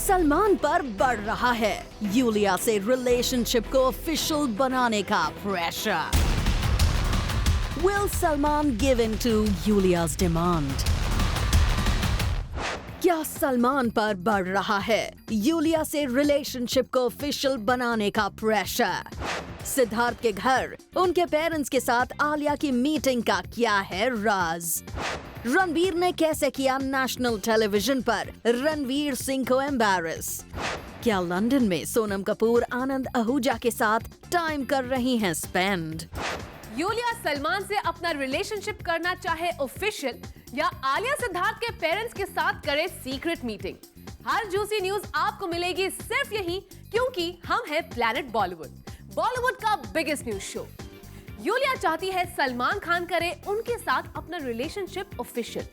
सलमान पर बढ़ रहा है यूलिया से रिलेशनशिप को ऑफिशियल बनाने का pressure. Will Salman give in to Yulia's demand? क्या सलमान पर बढ़ रहा है यूलिया से रिलेशनशिप को ऑफिशियल बनाने का प्रेशर? सिद्धार्थ के घर उनके पेरेंट्स के साथ आलिया की मीटिंग का क्या है राज? रणबीर ने कैसे किया नेशनल टेलीविजन पर रणवीर सिंह को एम्बैरस? क्या लंदन में सोनम कपूर आनंद आहूजा के साथ टाइम कर रही हैं स्पेंड? यूलिया सलमान से अपना रिलेशनशिप करना चाहे ऑफिशियल या आलिया सिद्धार्थ के पेरेंट्स के साथ करे सीक्रेट मीटिंग, हर जूसी न्यूज आपको मिलेगी सिर्फ यहीं, क्योंकि हम हैं प्लैनेट बॉलीवुड का बिगेस्ट न्यूज शो। यूलिया चाहती है सलमान खान करे उनके साथ अपना रिलेशनशिप ऑफिशियल।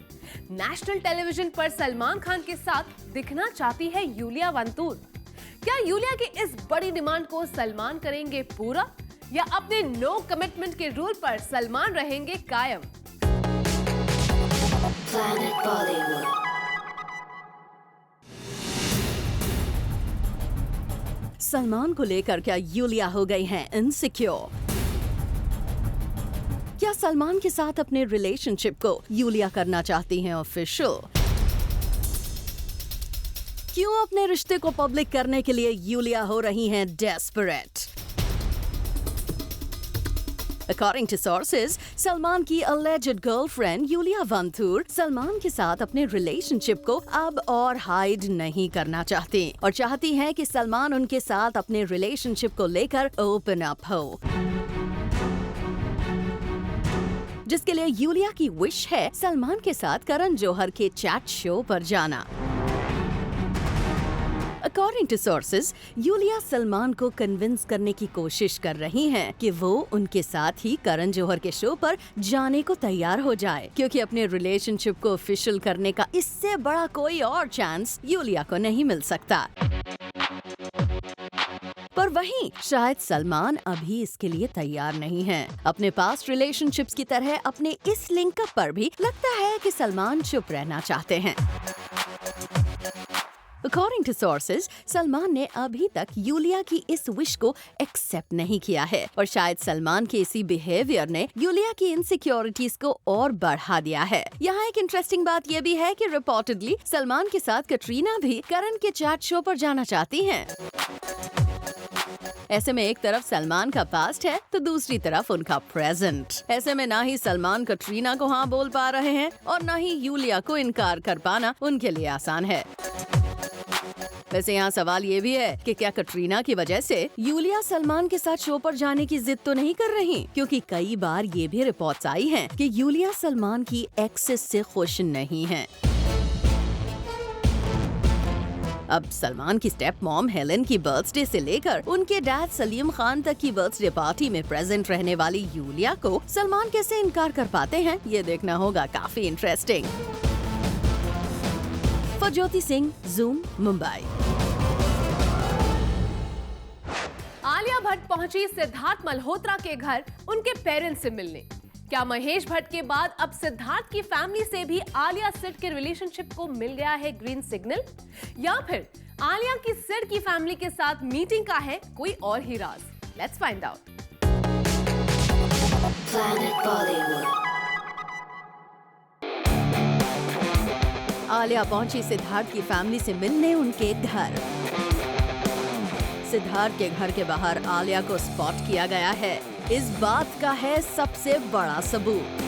नेशनल टेलीविजन पर सलमान खान के साथ दिखना चाहती है यूलिया वंतूर। क्या यूलिया की इस बड़ी डिमांड को सलमान करेंगे पूरा या अपने नो कमिटमेंट के रूल पर सलमान रहेंगे कायम? Planet Bollywood. सलमान को लेकर क्या यूलिया हो गई हैं इनसिक्योर? क्या सलमान के साथ अपने रिलेशनशिप को यूलिया करना चाहती हैं ऑफिशियल? क्यों अपने रिश्ते को पब्लिक करने के लिए यूलिया हो रही हैं desperate? According to sources, Salman की alleged girlfriend Yulia Vantur Salman के साथ अपने रिलेशनशिप को अब और हाइड नहीं करना चाहती और चाहती हैं कि सलमान उनके साथ अपने रिलेशनशिप को लेकर ओपन अप हो, जिसके लिए यूलिया की विश है सलमान के साथ करण जौहर के चैट शो पर जाना। According to sources, Iulia Salman को कन्विंस करने की कोशिश कर रही हैं कि वो उनके साथ ही करण जौहर के शो पर जाने को तैयार हो जाए, क्योंकि अपने रिलेशनशिप को ऑफिशियल करने का इससे बड़ा कोई और चांस यूलिया को नहीं मिल सकता। पर वहीं शायद सलमान अभी इसके लिए तैयार नहीं है। अपने पास्ट रिलेशनशिप्स की तरह अपने इस लिंकअप पर भी लगता है कि सलमान चुप रहना चाहते हैं। According to sources, सलमान ने अभी तक यूलिया की इस विश को एक्सेप्ट नहीं किया है और शायद सलमान के इसी बिहेवियर ने यूलिया की इनसिक्योरिटीज को और बढ़ा दिया है। यहाँ एक इंटरेस्टिंग बात यह भी है कि रिपोर्टेडली सलमान के साथ कटरीना भी करण के चैट शो पर जाना चाहती हैं। ऐसे में एक तरफ सलमान का पास्ट है तो दूसरी तरफ उनका प्रेजेंट। ऐसे में ना ही सलमान कटरीना को हाँ बोल पा रहे हैं और ना ही यूलिया को इनकार कर पाना उनके लिए आसान है। वैसे यहाँ सवाल ये भी है कि क्या कटरीना की वजह से यूलिया सलमान के साथ शो पर जाने की जिद तो नहीं कर रही, क्योंकि कई बार ये भी रिपोर्ट्स आई हैं कि यूलिया सलमान की एक्सेस से खुश नहीं है। अब सलमान की स्टेप मॉम हेलेन की बर्थडे से लेकर उनके डैड सलीम खान तक की बर्थडे पार्टी में प्रेजेंट रहने वाली यूलिया को सलमान कैसे इनकार कर पाते हैं, ये देखना होगा काफी इंटरेस्टिंग। ज्योति सिंह, ज़ूम, मुंबई। आलिया भट्ट पहुंची सिद्धार्थ मल्होत्रा के घर उनके पेरेंट्स से मिलने। क्या महेश भट्ट के बाद अब सिद्धार्थ की फैमिली से भी आलिया सिड के रिलेशनशिप को मिल गया है ग्रीन सिग्नल, या फिर आलिया की सिड की फैमिली के साथ मीटिंग का है कोई और ही राज? Let's find out. Planet Bollywood. Alia पहुंची सिद्धार्थ की फैमिली से मिलने उनके घर। सिद्धार्थ के घर के बाहर आलिया को स्पॉट किया गया है। इस बात का है सबसे बड़ा सबूत।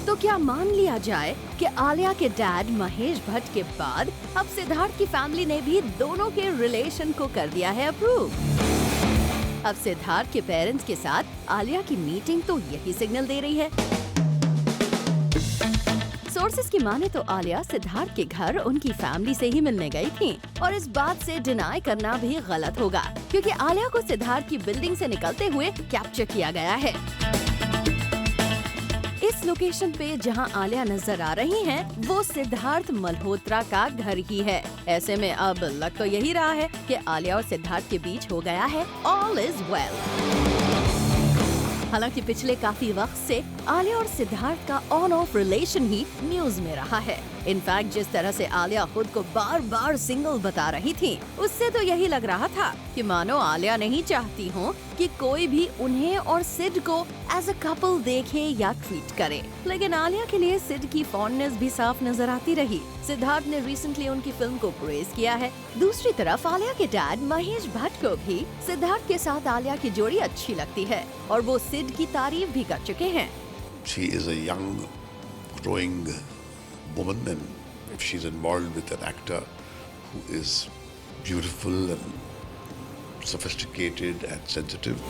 तो क्या मान लिया जाए कि आलिया के डैड महेश भट्ट के बाद अब सिद्धार्थ की फैमिली ने भी दोनों के रिलेशन को कर दिया है अप्रूव? अब सिद्धार्थ के पेरेंट्स के साथ आलिया की मीटिंग तो यही सिग्नल दे रही है। सोर्सेस की माने तो आलिया सिद्धार्थ के घर उनकी फैमिली से ही मिलने गई थी और इस बात से डिनाई करना भी गलत होगा, क्योंकि आलिया को सिद्धार्थ की बिल्डिंग से निकलते हुए कैप्चर किया गया है। इस लोकेशन पे जहां आलिया नजर आ रही हैं, वो सिद्धार्थ मल्होत्रा का घर ही है। ऐसे में अब लग तो यही रहा है कि आलिया और सिद्धार्थ के बीच हो गया है ऑल इज वेल। हालांकि पिछले काफी वक्त से आलिया और सिद्धार्थ का on off relation he news में रहा है। इनफैक्ट जिस तरह से आलिया खुद को बार बार सिंगल बता रही थी, उससे तो यही लग रहा था कि मानो आलिया नहीं चाहती हो कि कोई भी उन्हें और सिड को एज अ कपल देखे या ट्रीट करे। लेकिन आलिया के लिए सिड की फॉन्डनेस भी साफ नजर आती रही। सिद्धार्थ ने रिसेंटली उनकी फिल्म को प्रेज किया है। दूसरी तरफ आलिया के डैड महेश भट्ट को भी सिद्धार्थ के साथ आलिया की जोड़ी अच्छी लगती है और वो सिड की तारीफ भी कर चुके हैं। She is a young, growing woman, and if she's involved with an actor who is beautiful and sophisticated and sensitive.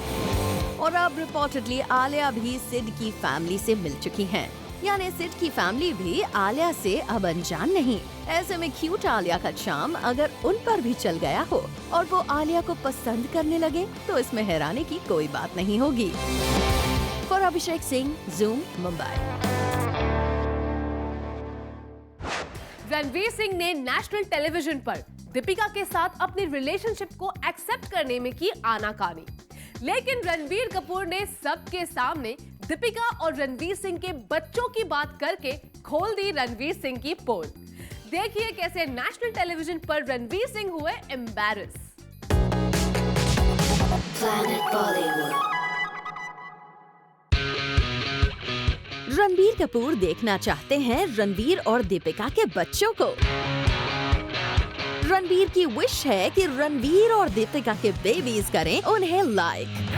और अब रिपोर्टेडली आलिया भी सिड की फैमिली से मिल चुकी हैं। यानी सिड की फैमिली भी आलिया से अब अनजान नहीं। ऐसे में क्यूट आलिया का चार्म अगर उन पर भी चल गया हो और वो आलिया को पसंद करने लगे तो इसमें हैरानी की कोई बात नहीं होगी। For Abhishek Singh, zoom, Mumbai. रणवीर सिंह ने नेशनल टेलीविजन पर दीपिका के साथ अपनी रिलेशनशिप को एक्सेप्ट करने में की आनाकानी, लेकिन रणबीर कपूर ने सबके सामने दीपिका और रणवीर सिंह के बच्चों की बात करके खोल दी रणवीर सिंह की पोल। देखिए कैसे नेशनल टेलीविजन पर रणवीर सिंह हुए embarrass. Planet Bollywood. Ranbir Kapoor देखना चाहते हैं रणबीर और दीपिका के बच्चों को। रणबीर की विश है कि रणबीर और दीपिका के बेबीज करें उन्हें लाइक।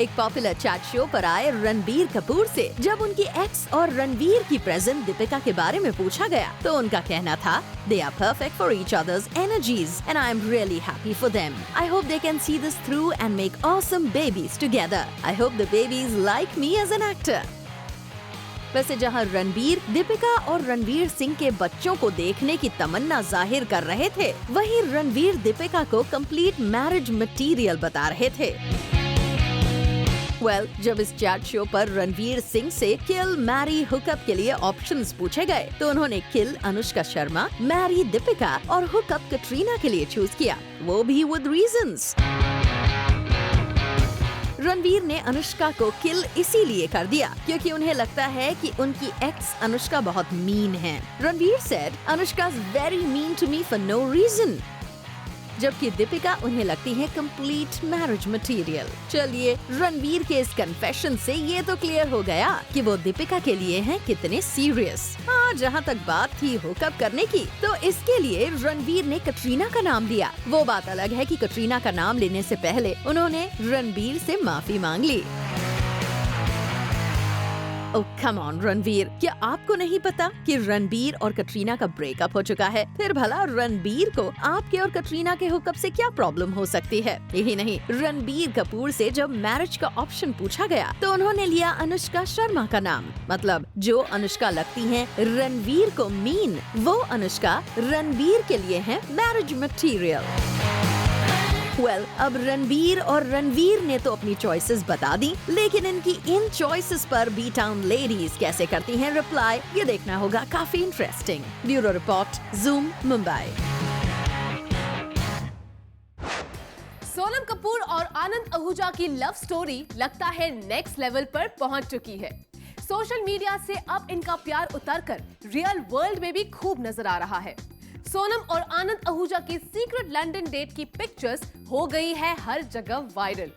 एक पॉपुलर चैट शो पर आए रणबीर कपूर से जब उनकी एक्स और रणबीर की प्रेजेंट दीपिका के बारे में पूछा गया तो उनका कहना था, They are perfect for each other's energies and I am really happy for them. I hope they can see this through and make awesome babies together. I hope the babies like me as an actor. वैसे जहां रणबीर दीपिका और रणवीर सिंह के बच्चों को देखने की तमन्ना जाहिर कर रहे थे, वहीं रणबीर दीपिका को कंप्लीट मैरिज मटेरियल बता रहे थे। जब इस चैट शो पर रणवीर सिंह से किल, मैरी, हुकअप के लिए ऑप्शंस पूछे गए तो उन्होंने किल अनुष्का शर्मा, मैरी दीपिका और हुकअप कटरीना के लिए चूज किया, वो भी विद रीजंस। रणवीर ने अनुष्का को किल इसीलिए कर दिया क्योंकि उन्हें लगता है कि उनकी एक्स अनुष्का बहुत मीन है। Ranveer said, Anushka is very mean to me for no reason, जबकि दीपिका उन्हें लगती है कंप्लीट मैरिज मटेरियल। चलिए, रणवीर के इस कन्फेशन से ये तो क्लियर हो गया कि वो दीपिका के लिए हैं कितने सीरियस। हाँ, जहाँ तक बात थी हुकअप करने की, तो इसके लिए रणवीर ने कटरीना का नाम लिया। वो बात अलग है कि कटरीना का नाम लेने से पहले उन्होंने रणवीर से माफी मांग ली। ओह कम ऑन रणवीर, क्या आपको नहीं पता कि रणबीर और कटरीना का ब्रेकअप हो चुका है? फिर भला रणबीर को आपके और कटरीना के हुकअप से क्या प्रॉब्लम हो सकती है? यही नहीं, रणबीर कपूर से जब मैरिज का ऑप्शन पूछा गया तो उन्होंने लिया अनुष्का शर्मा का नाम। मतलब जो अनुष्का लगती हैं रणवीर को मीन, वो अनुष्का रणबीर के लिए है मैरिज मटेरियल। अब रणबीर और रणवीर ने तो अपनी चॉइसेस बता दी, लेकिन इनकी इन चॉइसेस पर बी टाउन लेडीज कैसे करती हैं रिप्लाई, ये देखना होगा काफी interesting. Bureau report, zoom, Mumbai. Sonam Kapoor और आनंद आहूजा की लव स्टोरी लगता है नेक्स्ट लेवल पर पहुंच चुकी है। सोशल मीडिया से अब इनका प्यार उतरकर रियल वर्ल्ड में भी खूब नजर आ रहा है। सोनम और आनंद आहूजा की सीक्रेट लंदन डेट की पिक्चर्स हो गई है हर जगह वायरल।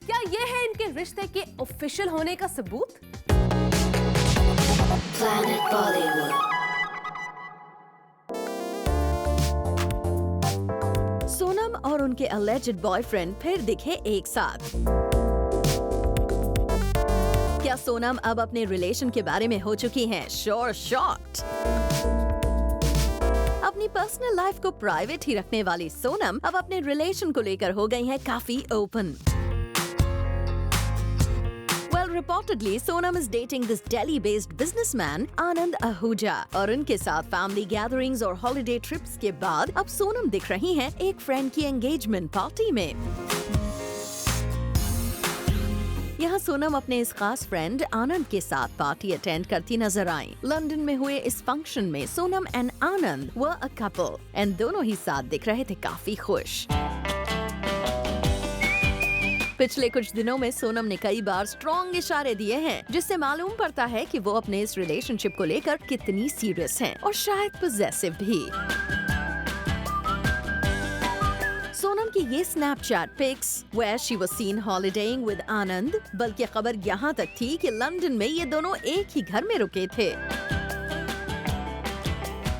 क्या ये है इनके रिश्ते के ऑफिशियल होने का सबूत? Planet Bollywood. सोनम और उनके अलेज्ड बॉयफ्रेंड फिर दिखे एक साथ। क्या सोनम अब अपने रिलेशन के बारे में हो चुकी हैं श्योर शॉक्ड? अपनी पर्सनल लाइफ को प्राइवेट ही रखने वाली सोनम अब अपने रिलेशन को लेकर हो गई हैं काफी open. Reportedly, Sonam is dating this Delhi-based businessman Anand Ahuja और उनके साथ फैमिली गैदरिंग्स और हॉलिडे ट्रिप्स के बाद अब सोनम दिख रही हैं एक फ्रेंड की एंगेजमेंट पार्टी में। यहाँ सोनम अपने इस खास फ्रेंड आनंद के साथ पार्टी अटेंड करती नजर आई। लंदन में हुए इस फंक्शन में Sonam and Anand were a couple and दोनों ही साथ दिख रहे थे काफी खुश। पिछले कुछ दिनों में सोनम ने कई बार स्ट्रॉन्ग इशारे दिए हैं, जिससे मालूम पड़ता है कि वो अपने इस रिलेशनशिप को लेकर कितनी सीरियस हैं और शायद पॉसेसिव भी। सोनम की ये Snapchat pics where she was seen holidaying with Anand, बल्कि खबर यहाँ तक थी कि लंदन में ये दोनों एक ही घर में रुके थे।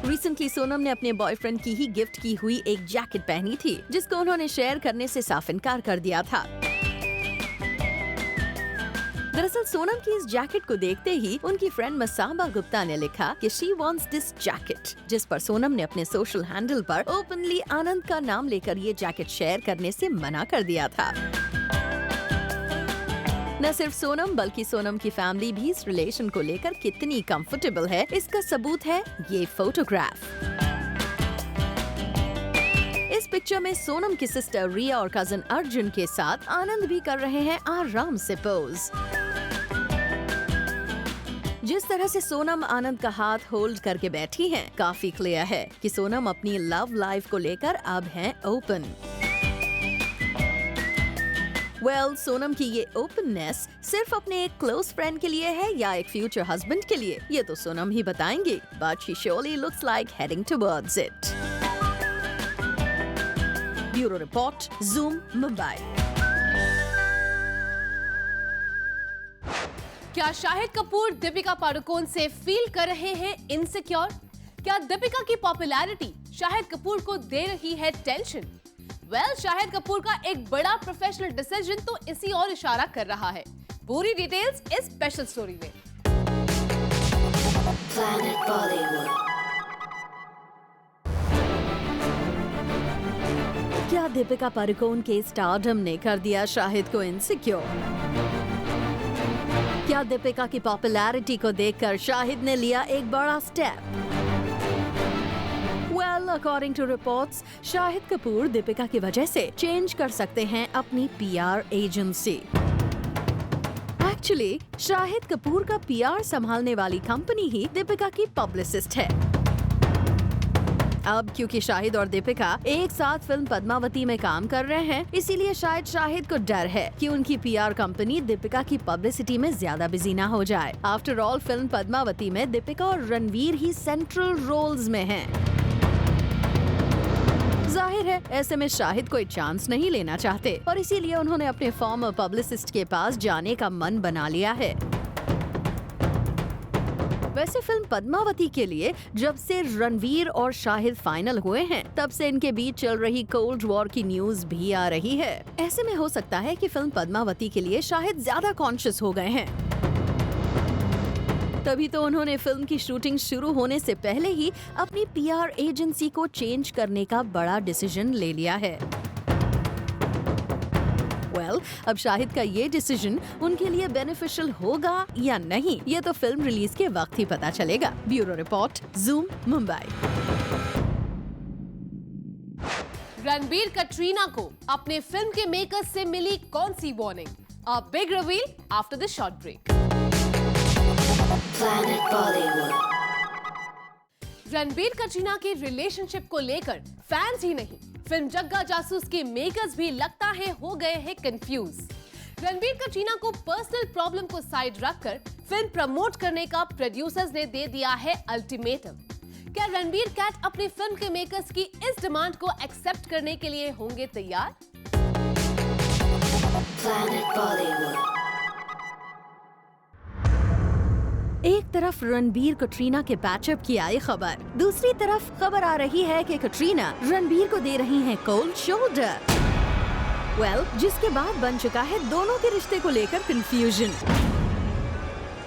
रिसेंटली सोनम ने अपने बॉयफ्रेंड की ही गिफ्ट की हुई एक जैकेट पहनी थी, जिसको उन्होंने शेयर करने से साफ इनकार कर दिया था। दरअसल सोनम की इस जैकेट को देखते ही उनकी फ्रेंड मसाबा गुप्ता ने लिखा कि शी वांट्स दिस जैकेट, जिस पर सोनम ने अपने सोशल हैंडल पर ओपनली आनंद का नाम लेकर ये जैकेट शेयर करने से मना कर दिया था। न सिर्फ सोनम बल्कि सोनम की फैमिली भी इस रिलेशन को लेकर कितनी कंफर्टेबल है, इसका सबूत है ये फोटोग्राफ। इस पिक्चर में सोनम की सिस्टर रिया और कजन अर्जुन के साथ आनंद भी कर रहे हैं आराम से पोज। जिस तरह से सोनम आनंद का हाथ होल्ड करके बैठी हैं, काफी क्लियर है कि सोनम अपनी लव लाइफ को लेकर अब हैं ओपन। सोनम की ये ओपननेस सिर्फ अपने एक क्लोज फ्रेंड के लिए है या एक फ्यूचर हस्बैंड के लिए, ये तो सोनम ही बताएंगी, but she surely looks like heading towards it. Bureau report, Zoom, Mumbai. क्या शाहिद कपूर दीपिका पादुकोण से फील कर रहे हैं इनसिक्योर? क्या दीपिका की पॉपुलैरिटी शाहिद कपूर को दे रही है टेंशन? शाहिद कपूर का एक बड़ा प्रोफेशनल डिसीजन तो इसी और इशारा कर रहा है। पूरी डिटेल्स इस स्पेशल स्टोरी में। Planet Bollywood. क्या दीपिका पादुकोण के स्टारडम ने कर दिया शाहिद को इनसिक्योर? क्या दीपिका की पॉपुलैरिटी को देखकर शाहिद ने लिया एक बड़ा step? According to reports, Shahid Kapoor Deepika की वजह से चेंज कर सकते हैं अपनी PR agency. Actually Shahid Kapoor का पीआर संभालने वाली कंपनी ही दीपिका की पब्लिसिस्ट है। अब क्योंकि शाहिद और दीपिका एक साथ फिल्म पद्मावती में काम कर रहे हैं, इसीलिए शायद शाहिद को डर है कि उनकी पीआर कंपनी दीपिका की पब्लिसिटी में ज्यादा बिजी ना हो जाए। आफ्टर ऑल फिल्म पद्मावती में दीपिका और रणवीर ही सेंट्रल रोल्स में हैं। जाहिर है ऐसे में शाहिद कोई चांस नहीं लेना चाहते और इसीलिए उन्होंने अपने फॉर्मर पब्लिसिस्ट के पास जाने का मन बना लिया है। वैसे फिल्म पद्मावती के लिए जब से रणवीर और शाहिद फाइनल हुए हैं, तब से इनके बीच चल रही कोल्ड वॉर की न्यूज भी आ रही है। ऐसे में हो सकता है कि फिल्म पद्मावती के लिए शाहिद ज्यादा कॉन्शियस हो गए हैं। तभी तो उन्होंने फिल्म की शूटिंग शुरू होने से पहले ही अपनी पीआर एजेंसी को चेंज करने का बड़ा डिसीजन ले लिया है। अब शाहिद का ये डिसीजन उनके लिए बेनिफिशियल होगा या नहीं, ये तो फिल्म रिलीज के वक्त ही पता चलेगा। Bureau report, Zoom, Mumbai. Ranbir Katrina को अपने फिल्म के मेकर्स से मिली कौन सी warning? A big reveal after the short break. Planet Bollywood. Ranbir Katrina के रिलेशनशिप को लेकर फैंस ही नहीं, फिल्म जग्गा जासूस के मेकर्स भी लगता है हो गए हैं कंफ्यूज। रणबीर कटरीना को पर्सनल प्रॉब्लम को साइड रखकर फिल्म प्रमोट करने का प्रोड्यूसर्स ने दे दिया है अल्टीमेटम। क्या रणबीर कैट अपनी फिल्म के मेकर्स की इस डिमांड को एक्सेप्ट करने के लिए होंगे तैयार? Planet Bollywood. एक तरफ रणबीर कटरीना के पैचअप की आई खबर, दूसरी तरफ खबर आ रही है कि कटरीना रणबीर को दे रही हैं कोल्ड शोल्डर। जिसके बाद बन चुका है दोनों के रिश्ते को लेकर कंफ्यूजन।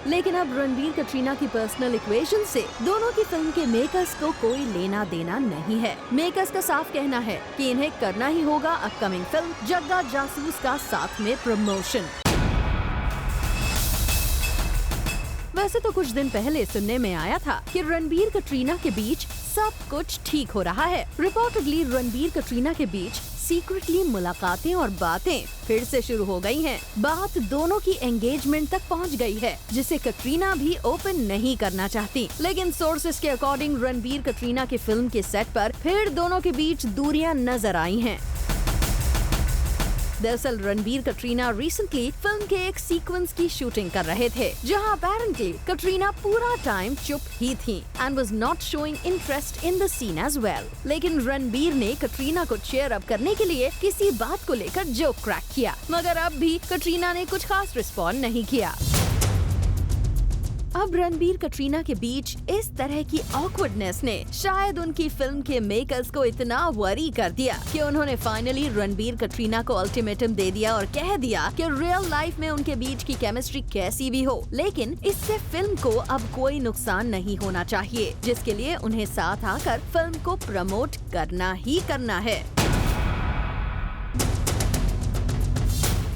लेकिन अब रणबीर कटरीना की पर्सनल इक्वेशन से दोनों की फिल्म के मेकर्स को कोई लेना देना नहीं है। मेकर्स का साफ कहना है कि इन्हें करना ही होगा अपकमिंग फिल्म जग्गा जासूस का साथ में प्रमोशन। वैसे तो कुछ दिन पहले सुनने में आया था कि रणबीर कटरीना के बीच सब कुछ ठीक हो रहा है। रिपोर्टेडली रणबीर कटरीना के बीच सीक्रेटली मुलाकातें और बातें फिर से शुरू हो गई हैं। बात दोनों की एंगेजमेंट तक पहुंच गई है, जिसे कटरीना भी ओपन नहीं करना चाहती। लेकिन सोर्सेस के अकॉर्डिंग रणबीर कटरीना की फिल्म के सेट पर फिर दोनों के बीच दूरियां नजर आई हैं। दरअसल रणबीर कटरीना रिसेंटली फिल्म के एक सीक्वेंस की शूटिंग कर रहे थे, जहां अपेरेंटली कटरीना पूरा टाइम चुप ही थी and was not showing interest in the scene as well. लेकिन रणबीर ने कटरीना को चीयर अप करने के लिए किसी बात को लेकर जोक क्रैक किया, मगर अब भी कटरीना ने कुछ खास रिस्पॉन्ड नहीं किया। अब रणबीर कटरीना के बीच इस तरह की ऑकवर्डनेस ने शायद उनकी फिल्म के मेकर्स को इतना वरी कर दिया कि उन्होंने फाइनली रणबीर कटरीना को अल्टीमेटम दे दिया और कह दिया कि रियल लाइफ में उनके बीच की केमिस्ट्री कैसी भी हो, लेकिन इससे फिल्म को अब कोई नुकसान नहीं होना चाहिए, जिसके लिए उन्हें साथ आकर फिल्म को प्रमोट करना ही करना है।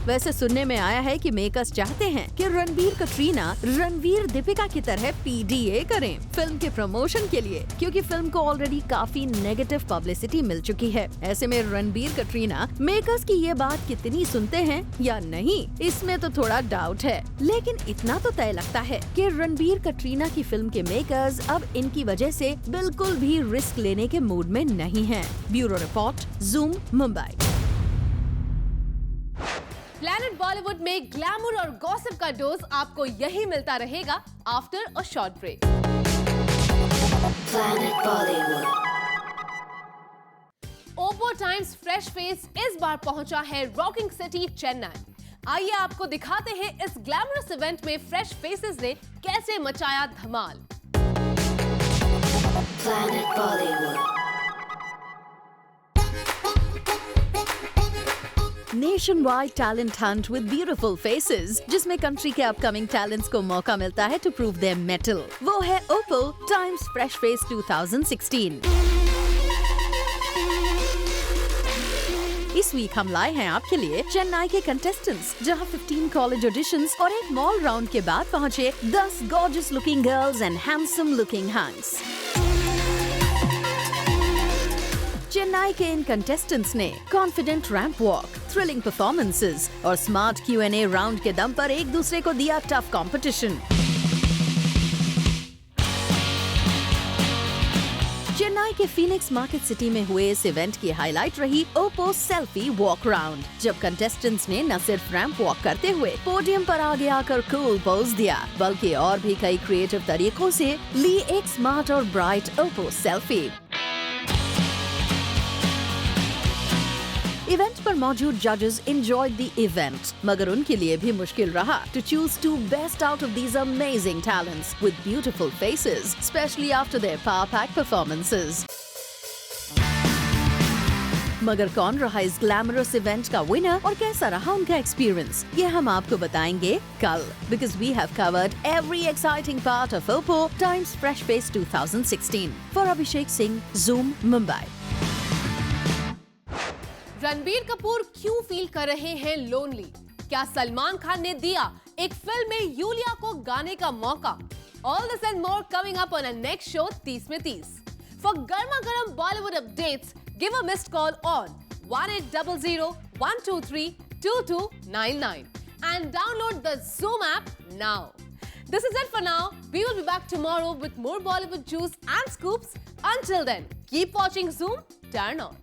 वैसे सुनने में आया है कि मेकर्स चाहते हैं कि रणबीर कटरीना रणवीर दीपिका की तरह PDA करें फिल्म के प्रमोशन के लिए, क्योंकि फिल्म को ऑलरेडी काफी नेगेटिव पब्लिसिटी मिल चुकी है। ऐसे में रणबीर कटरीना मेकर्स की ये बात कितनी सुनते हैं या नहीं, इसमें तो थोड़ा डाउट है। लेकिन इतना तो तय लगता है कि रणबीर कटरीना की फिल्म के मेकर्स अब इनकी वजह से बिल्कुल भी रिस्क लेने के मूड में नहीं हैं। Bureau report, zoom, Mumbai. Planet Bollywood में ग्लैमर और गॉसिप का डोज आपको यही मिलता रहेगा after a short break. Planet Bollywood. Oppo Times fresh face इस बार पहुंचा है रॉकिंग सिटी चेन्नई। आइए आपको दिखाते हैं इस ग्लैमरस इवेंट में फ्रेश फेसेस ने कैसे मचाया धमाल। Planet Bollywood. Nationwide talent Hunt with beautiful faces, जिसमें कंट्री के अपकमिंग टैलेंट्स को मौका मिलता है टू प्रूव देयर मेटल। वो है ओप्पो टाइम्स फ्रेश फेस 2016। इस वीक हम लाए हैं आपके लिए चेन्नई के कंटेस्टेंट्स, जहां 15 कॉलेज ऑडिशंस और एक मॉल राउंड के बाद पहुंचे 10 gorgeous looking girls and handsome looking hunks. Chennai के इन कंटेस्टेंट्स ने confident ramp walk, thrilling performances और स्मार्ट Q&A राउंड के दम पर एक दूसरे को दिया टफ कंपटीशन। चेन्नई के फीनिक्स मार्केट सिटी में हुए इस इवेंट की हाईलाइट रही ओप्पो सेल्फी वॉक राउंड, जब कंटेस्टेंट्स ने न सिर्फ रैंप वॉक करते हुए पोडियम पर आगे आकर कूल पोज दिया, बल्कि और भी कई क्रिएटिव तरीकों से ली एक स्मार्ट और ब्राइट ओप्पो सेल्फी। इवेंट पर मौजूद जजेस एंजॉयड द इवेंट, मगर उनके लिए भी मुश्किल रहा to choose 2 best out of these amazing talents with beautiful faces, specially after their power pack performances. मगर कौन रहा इस ग्लैमरस इवेंट का विनर और कैसा रहा उनका एक्सपीरियंस, ये हम आपको बताएंगे कल, because we have covered every exciting part of Oppo Times fresh face 2016। For Abhishek Singh, Zoom, Mumbai. Ranbir Kapoor क्यों फील कर रहे हैं लोनली? क्या सलमान खान ने दिया एक फिल्म में यूलिया को गाने का मौका? All this and more coming up on a next show 30 में 30। फॉर गर्मा गर्म Bollywood updates, give a missed call on 1800-123-2299 and download the Zoom app now. This is it for now. We will be back tomorrow with more Bollywood juice and scoops. Until then, keep watching Zoom. Turn on.